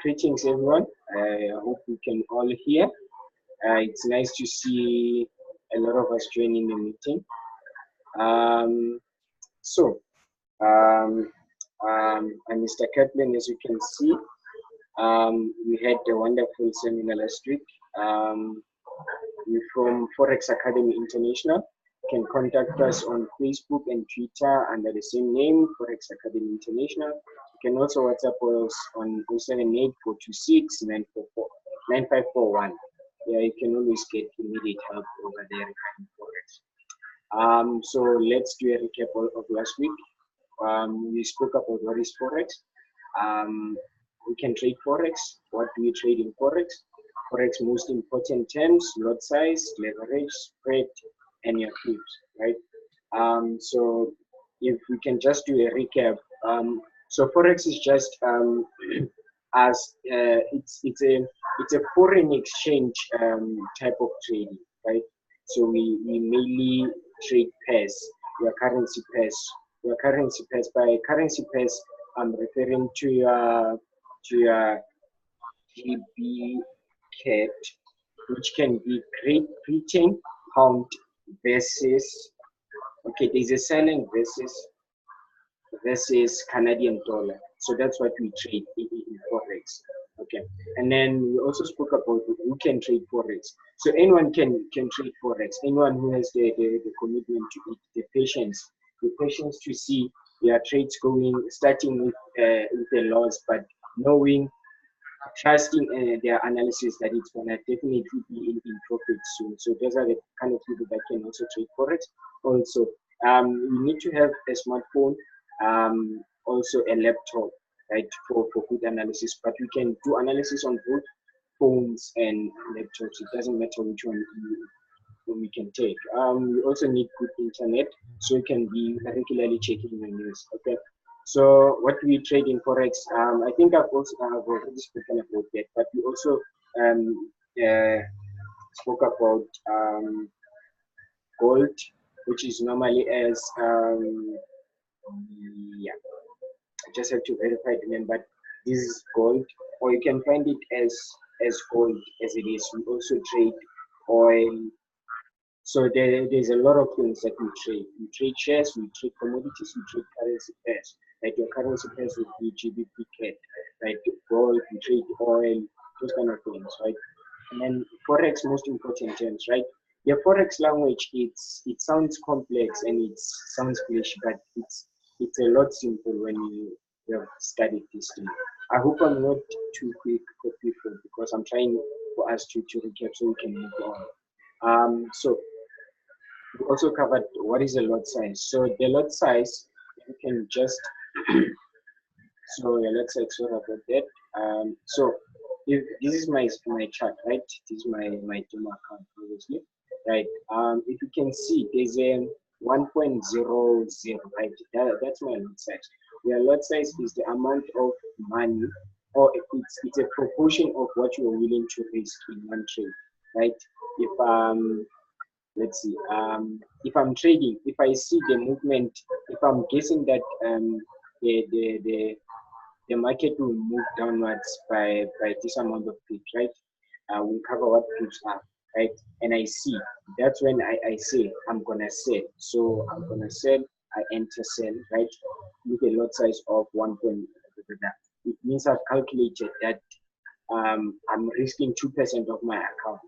Greetings, everyone. I hope we can all hear. It's nice to see a lot of us joining the meeting. Um, so, um, I'm Mr. Kaplan. As you can see, we had a wonderful seminar last week. We're from Forex Academy International. You can contact us on Facebook and Twitter under the same name, Forex Academy International. You can also WhatsApp us on 078-426-954-9541. Yeah, you can always get immediate help over there regarding Forex. So let's do a recap of last week. We spoke about what is Forex. We can trade Forex. What do we trade in Forex? Forex most important terms: lot size, leverage, spread, and your fibs, right? So if we can just do a recap. So Forex is just it's a foreign exchange type of trading, right? So we mainly trade pairs, your currency pairs. Your currency pairs. By currency pairs, I'm referring to your GB CAD, which can be Great Britain pound versus, okay, there's a selling versus Canadian dollar. So that's what we trade in Forex. Okay. And then we also spoke about who can trade Forex. So anyone can trade Forex. Anyone who has the commitment to it, the patience to see their trades going, starting with the loss, but knowing, trusting their analysis that it's gonna definitely be in profit soon. So those are the kind of people that can also trade Forex. Also, you need to have a smartphone, also a laptop, right, for good analysis. But we can do analysis on both phones and laptops. It doesn't matter which one we can take. We also need good internet, so you can be regularly checking the news. Okay. So what we trade in Forex, I think I've already spoken about that, but we also spoke about gold, which is normally as yeah, I just have to verify the name, but this is gold, or you can find it as gold as it is. We also trade oil. So there's a lot of things that we trade. We trade shares, we trade commodities, we trade currency pairs. Like your currency pairs would be GBP CAD, right? Gold, we trade oil, those kind of things, right? And then Forex, most important terms, right? The Forex language, it sounds complex and it sounds English, but it's a lot simple when you have studied this thing. I hope I'm not too quick for people because I'm trying for us to recap so we can move on. So we also covered what is a lot size. So the lot size, you can just so yeah, let's say sorry about that. So if this is my chart, right? This is my demo account, obviously, right? If you can see, there's a 1.00, right? That's my lot size. Your lot size is the amount of money, or it's a proportion of what you are willing to risk in one trade, right? If let's see, if I'm trading, if I see the movement, if I'm guessing that the market will move downwards by this amount of pips, right? We'll cover what pips are, right? And I see, that's when I say I'm gonna sell. So I'm gonna sell, I enter sell, right? With a lot size of 1. It means I've calculated that I'm risking 2% of my account,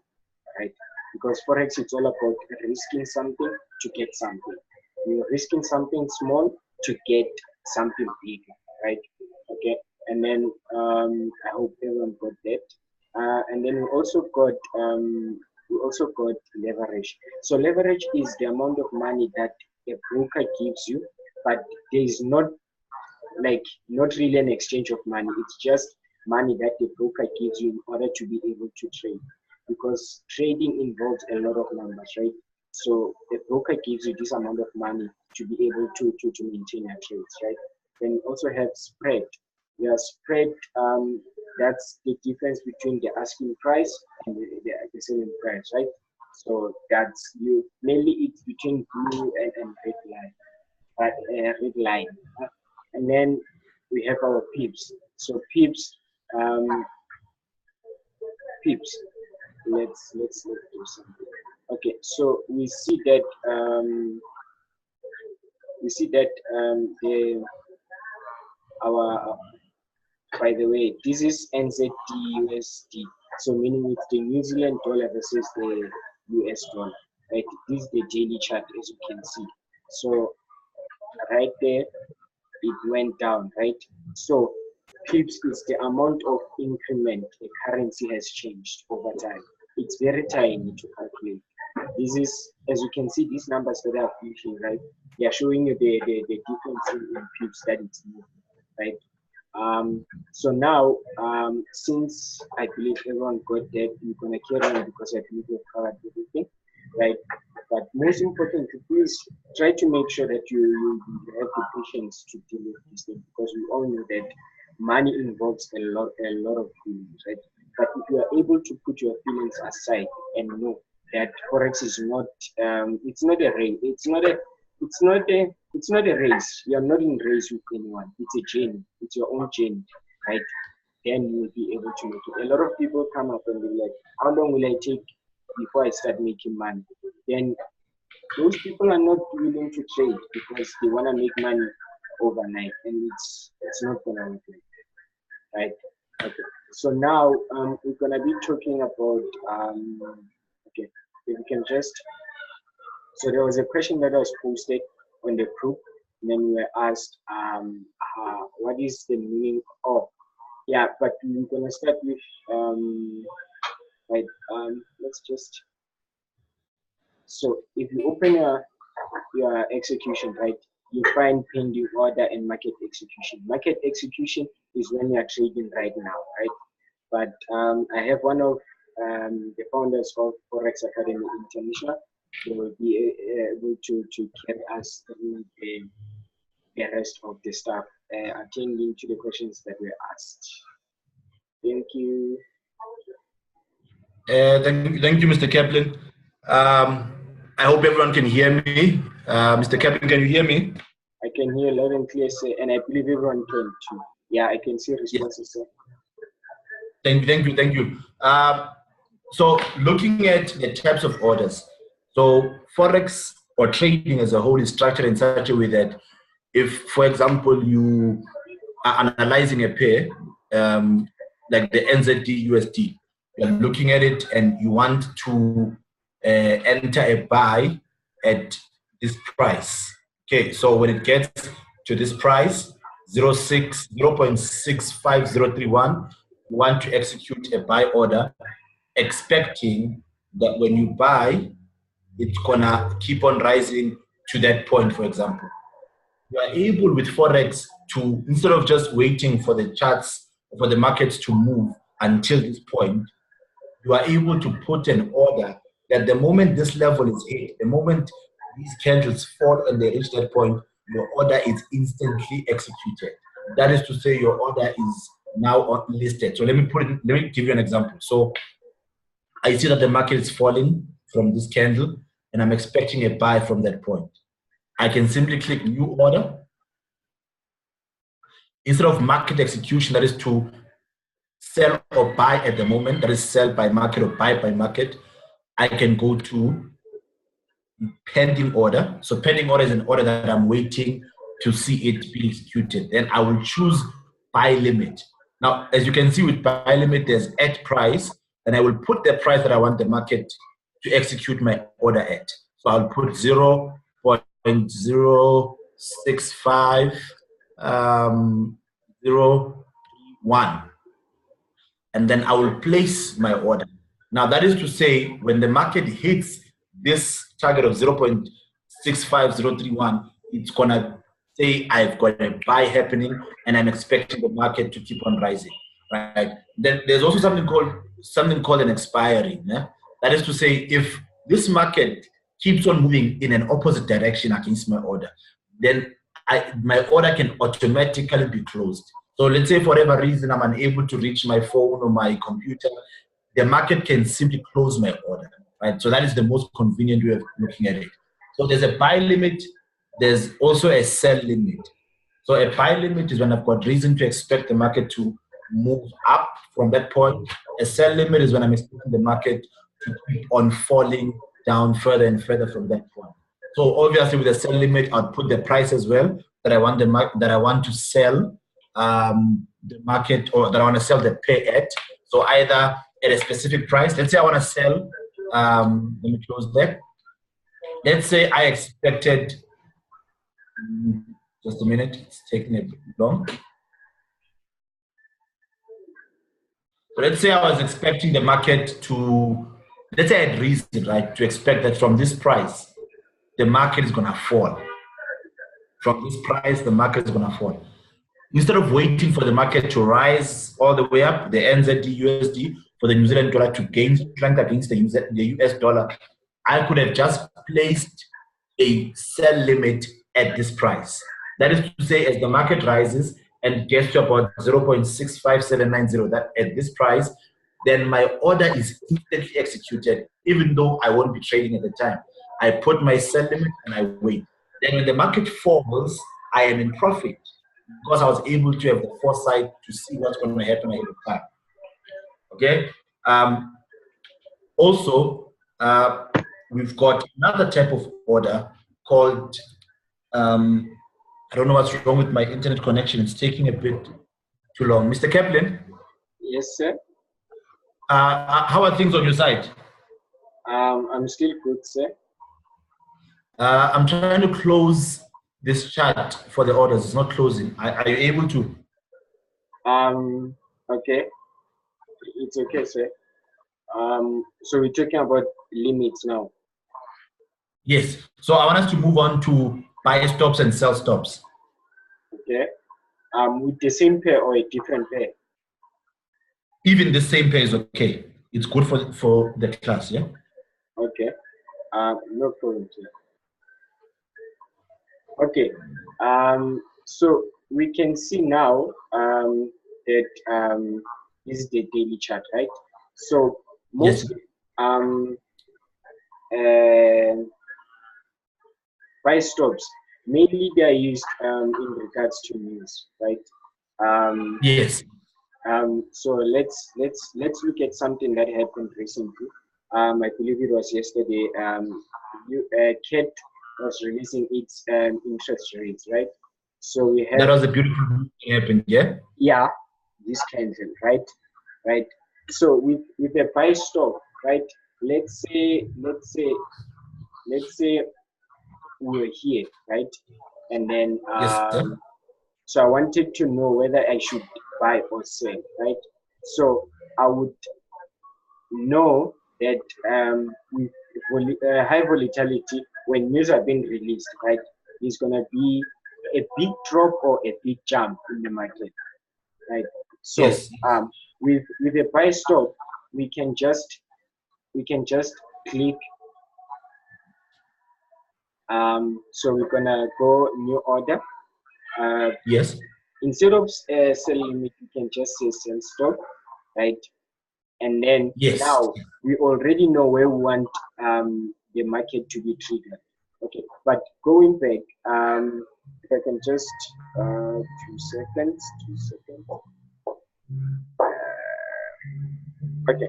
right? Because Forex, it's all about risking something to get something. You're risking something small to get something bigger, right? Okay, and then I hope everyone got that. And then we also got leverage. So leverage is the amount of money that a broker gives you, but there is not really an exchange of money. It's just money that the broker gives you in order to be able to trade, because trading involves a lot of numbers, right? So the broker gives you this amount of money to be able to maintain your trades, right? Then also have spread. Your spread, that's the difference between the asking price and the selling price, right? So that's you mainly it's between blue and red line, red line. And then we have our pips. So pips, pips. Let's do something. Okay, so we see that the our by the way, this is NZD/USD. So meaning it's the New Zealand dollar versus the US dollar. Right? This is the daily chart, as you can see. So right there, it went down, right? So pips is the amount of increment the currency has changed over time. It's very tiny to calculate. This is, as you can see, these numbers that are pushing, right? They are showing you the difference in pips that it's moving, right? So now, since I believe everyone got that, we're gonna carry on because I believe we've covered everything, right? But most importantly, please try to make sure that you have the patience to deal with this thing, because we all know that money involves a lot of feelings, right? But if you are able to put your feelings aside and know that Forex is not, it's not a race, it's not a race. You are not in race with anyone. It's a journey. It's your own journey, right? Then you will be able to make it. A lot of people come up and be like, how long will I take before I start making money? Then those people are not willing to trade because they want to make money overnight, and it's not gonna work, right? Okay. So now we're gonna be talking about okay, if you can just, so there was a question that was posted on the group, and then we were asked what is the meaning of, yeah, but we're gonna start with right, let's just, so if you open your execution, right, you find pending order and market execution. Market execution is when you are trading right now, right? But I have one of the founders of Forex Academy International. They will be able to carry us through the rest of the stuff, attending to the questions that were asked. Thank you. Thank you, Mr. Kaplan. I hope everyone can hear me. Mr. Kaplan, can you hear me? I can hear loud and clear, sir, and I believe everyone can too. Yeah, I can see responses, sir. Thank you. So looking at the types of orders, so Forex or trading as a whole is structured in such a way that if, for example, you are analyzing a pair, like the NZD/USD, you're looking at it and you want to enter a buy at this price. Okay, so when it gets to this price, 0.65031, you want to execute a buy order, expecting that when you buy, it's gonna keep on rising to that point, for example. You are able with Forex to, instead of just waiting for the charts, for the markets to move until this point, you are able to put an order that the moment this level is hit, the moment these candles fall and they reach that point, your order is instantly executed. That is to say, your order is now listed. So let me give you an example. So I see that the market is falling from this candle, and I'm expecting a buy from that point. I can simply click new order. Instead of market execution, that is to sell or buy at the moment, that is sell by market or buy by market, I can go to pending order. So pending order is an order that I'm waiting to see it be executed. Then I will choose buy limit. Now, as you can see with buy limit, there's at price, and I will put the price that I want the market to execute my order at. So I'll put 0.06501, and then I will place my order. Now, that is to say, when the market hits this target of 0.65031, it's gonna say I've got a buy happening, and I'm expecting the market to keep on rising, right? Then there's also something called an expiry. Yeah? That is to say, if this market keeps on moving in an opposite direction against my order, then my order can automatically be closed. So let's say for whatever reason I'm unable to reach my phone or my computer, the market can simply close my order, right? So that is the most convenient way of looking at it. So there's a buy limit, there's also a sell limit. So a buy limit is when I've got reason to expect the market to move up from that point. A sell limit is when I'm expecting the market to keep on falling down further and further from that point. So obviously with a sell limit, I'll put the price as well that I want to sell the market, or that I want to sell the pair at. So either at a specific price. Let's say I want to sell, let me close that. Let's say I expected, just a minute, it's taking a bit long. So let's say I was expecting the market to, let's say I had reason, right, to expect that from this price, the market is going to fall. From this price, the market is going to fall. Instead of waiting for the market to rise all the way up, the NZD, USD, for the New Zealand dollar to gain strength against the US dollar, I could have just placed a sell limit at this price. That is to say, as the market rises and gets to about 0.65790, that at this price, then my order is instantly executed, even though I won't be trading at the time. I put my sell limit and I wait. Then when the market falls, I am in profit because I was able to have the foresight to see what's going to happen ahead of time. Okay. Also, we've got another type of order called, I don't know what's wrong with my internet connection. It's taking a bit too long. Mr. Kaplan? Yes, sir. How are things on your side? I'm still good, sir. I'm trying to close this chat for the orders. It's not closing. Are you able to? Okay. It's okay, sir. So we're talking about limits now. Yes. So I want us to move on to buy stops and sell stops. Okay. With the same pair or a different pair? Even the same pair is okay. It's good for the class, yeah? Okay. No problem, sir. Okay. So we can see now that this is the daily chart, right? So most buy stops mainly they are used in regards to news, right? Yes. So let's look at something that happened recently. I believe it was yesterday. CAT was releasing its interest rates, right? So we have, that was a beautiful thing happened, yeah. Yeah, this candle, right. So with a buy stop, right? Let's say we're here, right? And then Yes, so I wanted to know whether I should buy or sell, right? So I would know that with high volatility, when news are being released, right, is going to be a big drop or a big jump in the market, right? So yes. With a buy stop, we can just click. So we're gonna go new order. Yes. Instead of sell limit, we can just say sell stop, right? And then now we already know where we want the market to be triggered. Okay, but going back, if I can just 2 seconds. Okay,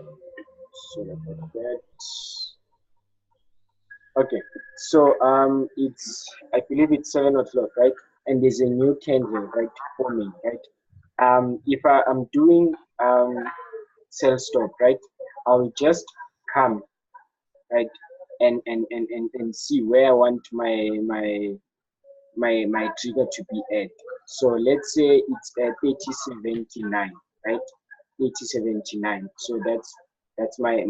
sorry about that. Okay, so it's, I believe it's 7 o'clock, right? And there's a new candle, right, forming, right? If I'm doing sell stop, right, I'll just come, right, and see where I want my trigger to be at. So let's say it's at 80.79, right? 80.79. So that's my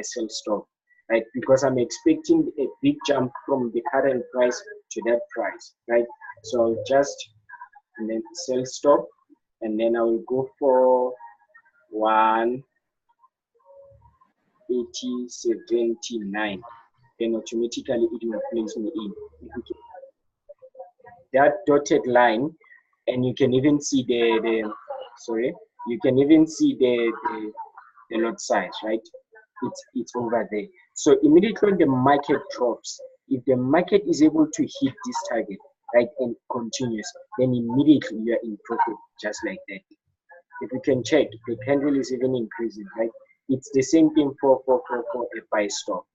sell stop, right? Because I'm expecting a big jump from the current price to that price, right? So I'll just, and then sell stop, and then I will go for 180.79. Then automatically it will place me in. That dotted line, and you can even see the lot size, right? It's over there. So immediately when the market drops, if the market is able to hit this target, right, and continuous, then immediately you're in profit, just like that. If you can check, the candle is even increasing, right? It's the same thing for a buy stop.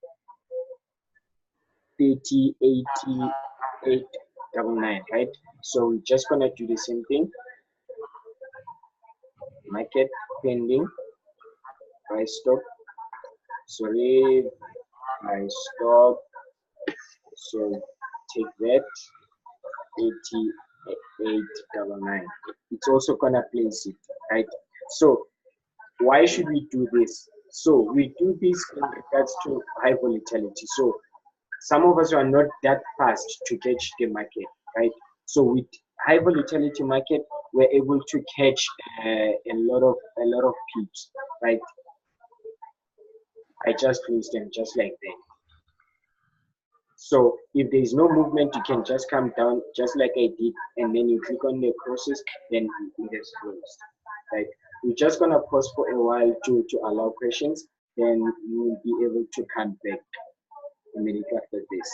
308899, right? So we're just gonna do the same thing. Market pending, buy stop, sorry, buy stop. So take that 8899. It's also gonna place it, right? So why should we do this? So we do this in regards to high volatility. So some of us are not that fast to catch the market, right? So with high volatility market, we're able to catch a lot of pips, right? I just close them just like that. So if there is no movement, you can just come down just like I did, and then you click on the crosses, then it is closed, right? We're just gonna pause for a while to allow questions, then you will be able to come back a minute after this.